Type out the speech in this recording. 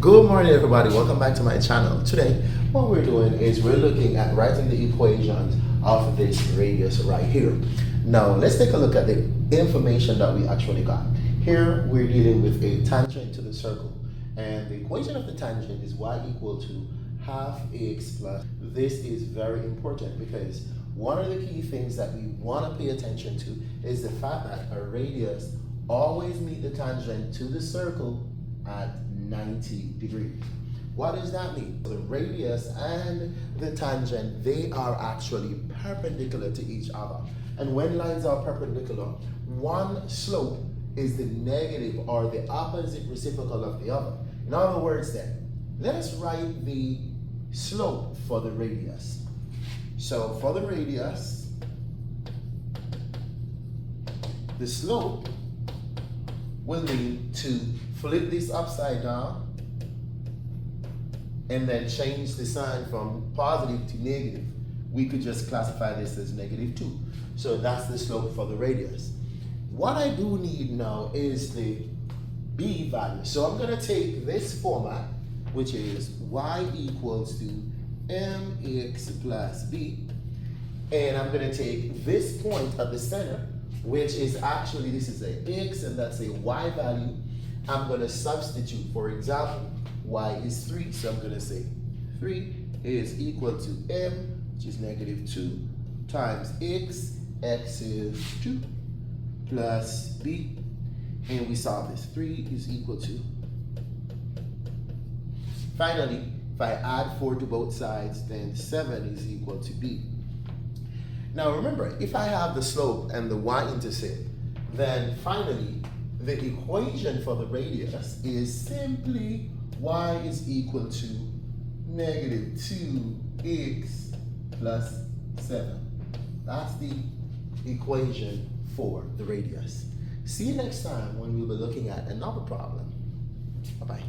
Good morning, everybody. Welcome back to my channel. Today, what we're doing is we're looking at writing the equations of this radius right here. Now, let's take a look at the information that we actually got. Here, we're dealing with a tangent to the circle. And the equation of the tangent is y equal to half x plus. This is very important because one of the key things that we want to pay attention to is the fact that a radius always meet the tangent to the circle at 90 degrees. What does that mean? The radius and the tangent, they are actually perpendicular to each other. And when lines are perpendicular, one slope is the negative or the opposite reciprocal of the other. In other words then, let us write the slope for the radius. So for the radius, the slope will need to flip this upside down and then change the sign from positive to negative. We could just classify this as -2. So that's the slope for the radius. What I do need now is the b value. So I'm going to take this format, which is y equals to mx plus b, and I'm going to take this point at the center, which is actually, this is a x and that's a y value. I'm going to substitute. For example, y is 3, so I'm going to say 3 is equal to m, which is -2, times x, x is 2, plus b, and we solve this. 3 is equal to, finally, if I add 4 to both sides, then 7 is equal to b. Now remember, if I have the slope and the y-intercept, then finally, the equation for the radius is simply y is equal to -2x plus 7. That's the equation for the radius. See you next time when we'll be looking at another problem. Bye-bye.